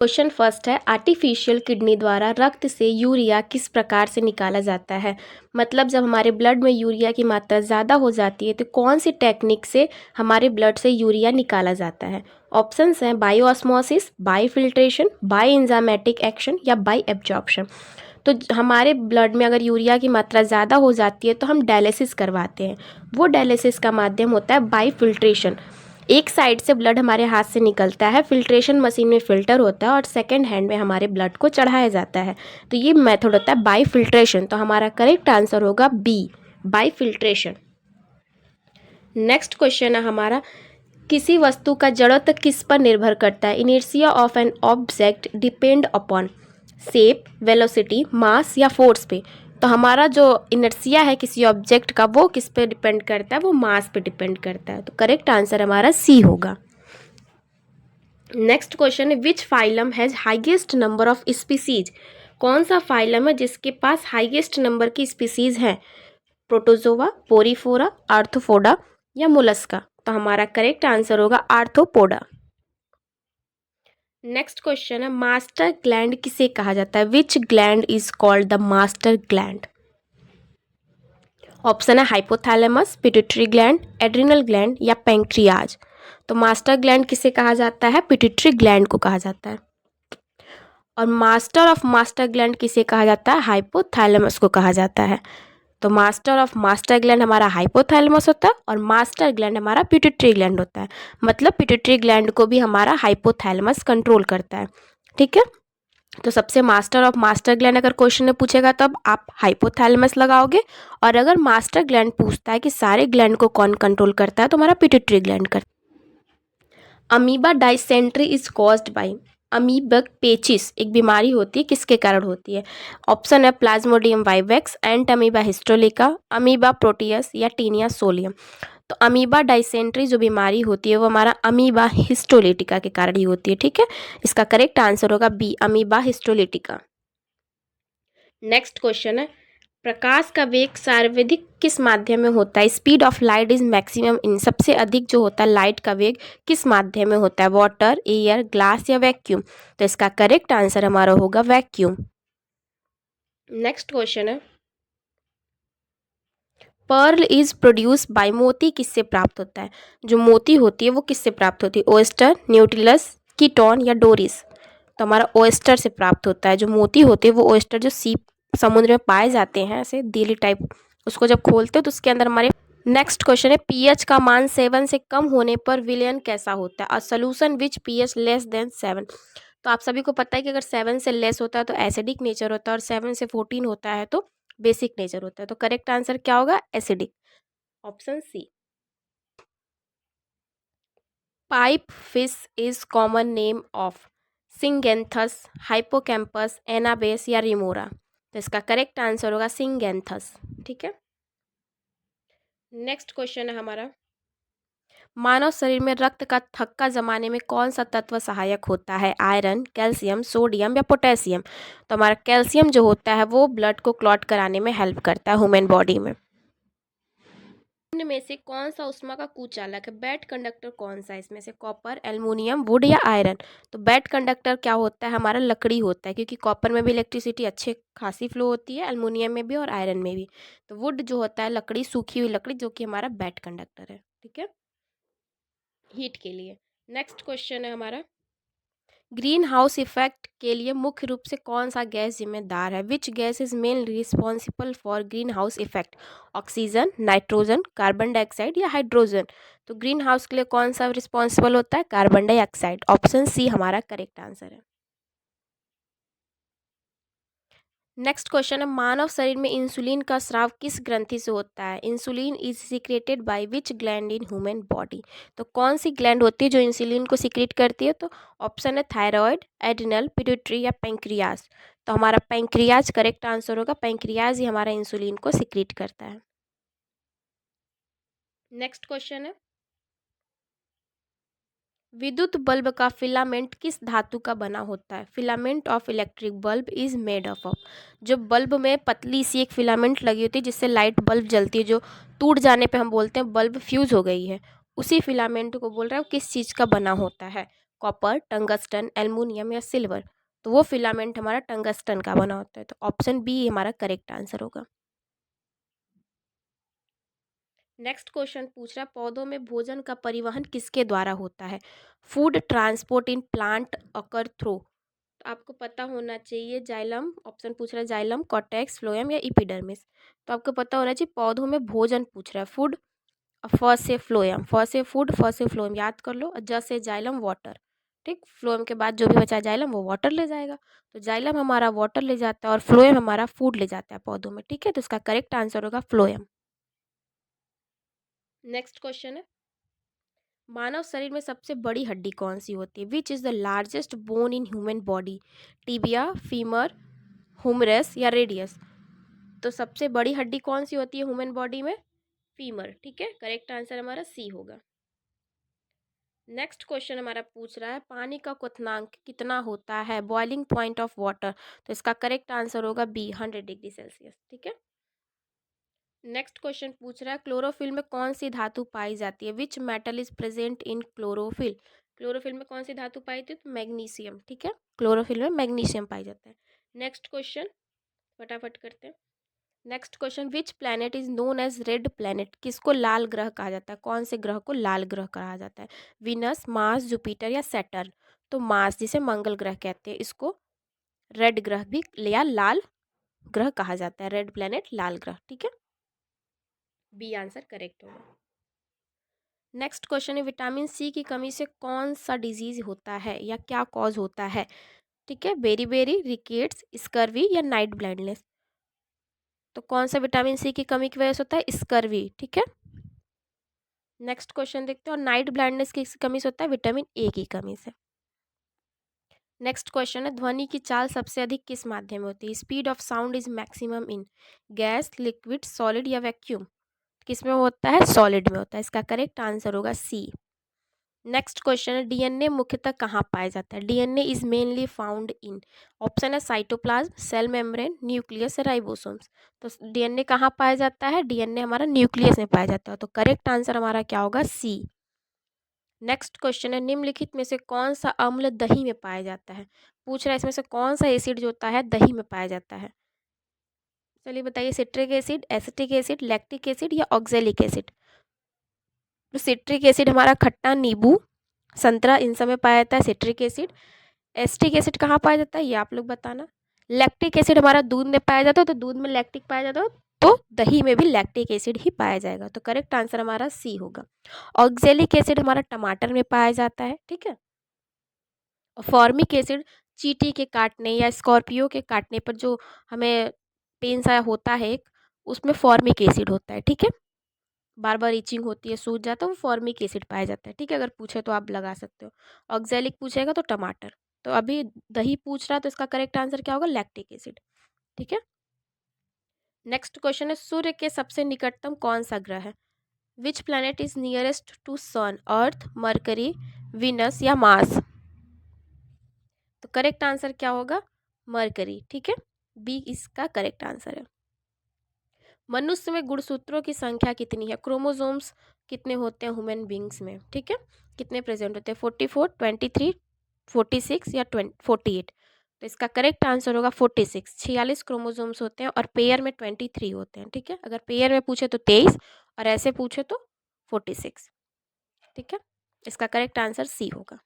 Question first है, artificial kidney द्वारा रक्त से यूरिया किस प्रकार से निकाला जाता है। मतलब जब हमारे ब्लड में यूरिया की मात्रा ज़्यादा हो जाती है तो कौन सी टेक्निक से हमारे ब्लड से यूरिया निकाला जाता है। ऑप्शंस हैं bio osmosis, by filtration, by enzymatic action या बाई एब्जॉर्प्शन। तो हमारे ब्लड में अगर यूरिया की मात्रा ज़्यादा हो जाती है तो हम डायलिसिस करवाते हैं। वो डायलिसिस का माध्यम होता है बाई फिल्ट्रेशन। एक साइड से ब्लड हमारे हाथ से निकलता है, फिल्ट्रेशन मशीन में फ़िल्टर होता है और सेकंड हैंड में हमारे ब्लड को चढ़ाया जाता है। तो ये मेथड होता है बाई फिल्ट्रेशन। तो हमारा करेक्ट आंसर होगा B, by filtration. Next question है हमारा, किसी वस्तु का जड़त्व किस पर निर्भर करता है। Inertia of an object depend upon shape, velocity, mass या फोर्स पे। तो हमारा जो इनर्शिया है किसी ऑब्जेक्ट का वो किस पे डिपेंड करता है, वो मास पे डिपेंड करता है। तो करेक्ट आंसर हमारा सी होगा। नेक्स्ट क्वेश्चन है, which phylum has highest number of species. कौन सा फाइलम है जिसके पास हाईएस्ट नंबर की स्पीसीज हैं। प्रोटोजोआ, पोरीफोरा, आर्थ्रोपोडा या मोलस्का। तो हमारा करेक्ट आंसर होगा आर्थ्रोपोडा। नेक्स्ट क्वेश्चन है, मास्टर ग्लैंड किसे कहा जाता है। Which gland is called the master gland. Option है hypothalamus, pituitary gland, adrenal gland या पैंक्रियाज। तो मास्टर ग्लैंड किसे कहा जाता है, पिट्यूटरी ग्लैंड को कहा जाता है। और मास्टर ऑफ मास्टर ग्लैंड किसे कहा जाता है, हाइपोथैलेमस को कहा जाता है। तो मास्टर ऑफ मास्टर ग्लैंड हमारा हाइपोथैलेमस होता है और मास्टर ग्लैंड हमारा पिट्यूटरी ग्लैंड होता है। मतलब पिट्यूटरी ग्लैंड को भी हमारा हाइपोथैलेमस कंट्रोल करता है। ठीक है, तो सबसे मास्टर ऑफ मास्टर ग्लैंड अगर क्वेश्चन में पूछेगा तो अब आप हाइपोथैलेमस लगाओगे, और अगर मास्टर ग्लैंड पूछता है कि सारे ग्लैंड को कौन कंट्रोल करता है तो हमारा पिट्यूटरी ग्लैंड करता है। Amoeba dysentery is caused by. Amoebic पेचिस एक बीमारी होती है, किसके कारण होती है। ऑप्शन है प्लाज्मोडियम वाइवेक्स, एंट अमीबा हिस्टोलिका, अमीबा प्रोटियस या टीनिया सोलियम। तो अमीबा डायसेंट्री जो बीमारी होती है वो हमारा अमीबा हिस्टोलिटिका के कारण ही होती है। ठीक है, इसका करेक्ट आंसर होगा B, amoeba histolytica. Next question है, प्रकाश का वेग सर्वाधिक किस माध्यम में होता है। Speed of light is maximum in. सबसे अधिक जो होता है लाइट का वेग किस माध्यम में होता है, वाटर, एयर, ग्लास या वैक्यूम। तो इसका करेक्ट आंसर हमारा होगा वैक्यूम। नेक्स्ट क्वेश्चन है, पर्ल इज प्रोड्यूस बाय। मोती किससे प्राप्त होता है। जो मोती होती है वो किससे प्राप्त होती है, ओएस्टर, न्यूटिलस, कीटोन या डोरिस। तो हमारा ओएस्टर से प्राप्त होता है। जो मोती होते हैं वो ओएस्टर जो सीप समुद्र में पाए जाते हैं ऐसे देली टाइप, उसको जब खोलते हो तो उसके अंदर हमारे। नेक्स्ट क्वेश्चन है, पीएच का मान 7 से कम होने पर विलयन कैसा होता है। A solution which pH less than 7। तो आप सभी को पता है कि अगर 7 से लेस होता है तो एसिडिक नेचर होता है और 7 से 14 होता है तो बेसिक नेचर होता है। तो करेक्ट आंसर क्या होगा, acidic, option C. Pipe fish is common name of syngnathus, hippocampus, anabas या रिमोरा। तो इसका करेक्ट आंसर होगा सिंगेंथस। ठीक है, नेक्स्ट क्वेश्चन है हमारा, मानव शरीर में रक्त का थक्का जमाने में कौन सा तत्व सहायक होता है। आयरन, कैल्शियम, सोडियम या पोटेशियम। तो हमारा कैल्शियम जो होता है वो ब्लड को क्लॉट कराने में हेल्प करता है ह्यूमन बॉडी में। निम्न में से कौन सा ऊष्मा का कुचालक है। बैड कंडक्टर कौन सा है इसमें से, कॉपर, एल्युमिनियम, वुड या आयरन। तो बैड कंडक्टर क्या होता है, हमारा लकड़ी होता है, क्योंकि कॉपर में भी इलेक्ट्रिसिटी अच्छे खासी फ्लो होती है, एल्युमिनियम में भी और आयरन में भी। तो वुड जो होता है लकड़ी, सूखी हुई लकड़ी, जो कि हमारा बैड कंडक्टर है। ठीक है, हीट के लिए। नेक्स्ट क्वेश्चन है हमारा, ग्रीन हाउस इफेक्ट के लिए मुख्य रूप से कौन सा गैस जिम्मेदार है। Which gas is mainly responsible for green house effect. Oxygen, nitrogen, carbon dioxide या हाइड्रोजन। तो ग्रीन हाउस के लिए कौन सा रिस्पॉन्सिबल होता है, कार्बन डाइऑक्साइड। ऑप्शन सी हमारा करेक्ट आंसर है। नेक्स्ट क्वेश्चन है, मानव शरीर में इंसुलिन का स्राव किस ग्रंथि से होता है। Insulin is secreted by which gland in human body. तो कौन सी ग्लैंड होती है जो इंसुलिन को सीक्रेट करती है। तो ऑप्शन है थायराइड, एड्रिनल, पिट्यूटरी या पैंक्रियाज। तो हमारा पैंक्रियाज करेक्ट आंसर होगा, पैंक्रियाज ही हमारा इंसुलिन को सीक्रेट करता है। नेक्स्ट क्वेश्चन है, विद्युत बल्ब का फिलामेंट किस धातु का बना होता है। Filament of electric bulb is made of. जो बल्ब में पतली सी एक फिलामेंट लगी होती है जिससे लाइट बल्ब जलती है, जो टूट जाने पे हम बोलते हैं बल्ब फ्यूज हो गई है, उसी फिलामेंट को बोल रहा है वो किस चीज़ का बना होता है। कॉपर, टंगस्टन, एल्युमिनियम या सिल्वर, तो वो फिलामेंट हमारा टंगस्टन का बना होता है। तो ऑप्शन बी हमारा करेक्ट आंसर होगा। नेक्स्ट क्वेश्चन पूछ रहा है पौधों में भोजन का परिवहन किसके द्वारा होता है? Food transport in plant occur through. तो आपको पता होना चाहिए जाइलम, ऑप्शन पूछ रहा है जाइलम, कॉर्टेक्स, फ्लोएम या इपिडर्मिस। तो आपको पता होना चाहिए पौधों में भोजन पूछ रहा है, फूड, फ से फ्लोएम, फ से फूड, फ से फ्लोएम याद कर लो, और ज से जाइलम वाटर। ठीक, फ्लोएम के बाद जो भी बचा जाइलम वो वाटर ले जाएगा। तो जाइलम हमारा वाटर ले जाता है और फ्लोएम हमारा फूड ले जाता है पौधों में। ठीक है, तो इसका करेक्ट आंसर होगा फ्लोएम। नेक्स्ट क्वेश्चन है मानव शरीर में सबसे बड़ी हड्डी कौन सी होती है? Which is the largest bone in human body? Tibia, femur, Humras या रेडियस। तो सबसे बड़ी हड्डी कौन सी होती है ह्यूमन बॉडी में? फीमर। ठीक है, करेक्ट आंसर हमारा सी होगा। नेक्स्ट क्वेश्चन हमारा पूछ रहा है पानी का क्वथनांक कितना होता है? Boiling point of water. तो इसका करेक्ट आंसर होगा बी, 100 डिग्री सेल्सियस। ठीक है, नेक्स्ट क्वेश्चन पूछ रहा है क्लोरोफिल में कौन सी धातु पाई जाती है? Which metal is present in chlorophyll. Chlorophyll में कौन सी धातु पाई जाती है? तो मैग्नीशियम। ठीक है, क्लोरोफिल में मैग्नीशियम पाई जाता है। नेक्स्ट क्वेश्चन फटाफट करते हैं। Next question which planet is known as red planet. किसको लाल ग्रह कहा जाता है? कौन से ग्रह को लाल ग्रह कहा जाता है? विनस, मार्स, जुपिटर या सैटर्न। तो मार्स जिसे मंगल ग्रह कहते हैं इसको रेड ग्रह भी या लाल ग्रह कहा जाता है। रेड प्लैनेट लाल ग्रह। ठीक है, बी आंसर करेक्ट होगा। नेक्स्ट क्वेश्चन है विटामिन सी की कमी से कौन सा डिजीज होता है या क्या कॉज होता है? ठीक है, बेरी, रिकेट्स, स्कर्वी या नाइट ब्लाइंडनेस। तो कौन सा विटामिन सी की कमी की वजह से होता है? स्कर्वी। ठीक है, नेक्स्ट क्वेश्चन देखते हैं और नाइट ब्लाइंडनेस की कमी से होता है? विटामिन ए की कमी से। नेक्स्ट क्वेश्चन है ध्वनि की चाल सबसे अधिक किस माध्यम में होती है? Speed of sound is maximum in gas, liquid, solid या वैक्यूम। किस में होता है? सॉलिड में होता है। इसका करेक्ट आंसर होगा सी। नेक्स्ट क्वेश्चन है डीएनए मुख्यतः कहाँ पाया जाता है? DNA is mainly found in, option है साइटोप्लाज्म, सेल मेम्ब्रेन, न्यूक्लियस या राइबोसोम्स। तो डीएनए कहाँ पाया जाता है? डीएनए हमारा न्यूक्लियस में पाया जाता है। तो करेक्ट आंसर हमारा क्या होगा? सी। नेक्स्ट क्वेश्चन है निम्नलिखित में से कौन सा अम्ल दही में पाया जाता है? पूछ रहा है इसमें से कौन सा एसिड जो होता है दही में पाया जाता है? चलिए बताइए, citric acid, acetic acid, lactic acid या ऑक्जेलिक एसिड। तो सिट्रिक एसिड हमारा खट्टा नींबू, संतरा, इन सब में पाया जाता है सिट्रिक एसिड। एसिटिक एसिड कहाँ पाया जाता है ये आप लोग बताना। लैक्टिक एसिड हमारा दूध में पाया जाता है, तो दूध में लैक्टिक पाया जाता है, तो दही में भी लैक्टिक एसिड ही पाया जाएगा। तो करेक्ट आंसर हमारा सी होगा। ऑक्जेलिक एसिड हमारा टमाटर में पाया जाता है। ठीक है, और फॉर्मिक एसिड चींटी के काटने या स्कॉर्पियो के काटने पर जो हमें पेन सा होता है एक, उसमें फॉर्मिक एसिड होता है। ठीक है, बार बार इचिंग होती है, सूज जाता है, वो फॉर्मिक एसिड पाया जाता है। ठीक है, अगर पूछे तो आप लगा सकते हो। ऑक्जेलिक पूछेगा तो टमाटर। तो अभी दही पूछ रहा है तो इसका करेक्ट आंसर क्या होगा? Lactic acid. ठीक है, नेक्स्ट क्वेश्चन है सूर्य के सबसे निकटतम कौन सा ग्रह है? Which planet is nearest to sun, Earth, Mercury, Venus या मार्स। तो करेक्ट आंसर क्या होगा? मरकरी। ठीक है, बी इसका करेक्ट आंसर है। मनुष्य में गुणसूत्रों की संख्या कितनी है? क्रोमोसोम्स कितने होते हैं ह्यूमन बींग्स में? ठीक है, कितने प्रेजेंट होते हैं? 44, 23, 46 या 48। तो इसका करेक्ट आंसर होगा 46। 46 क्रोमोसोम्स होते हैं और पेयर में 23 होते हैं। ठीक है, अगर पेयर में पूछे तो 23 और ऐसे पूछे तो 46। ठीक है, इसका करेक्ट आंसर सी होगा।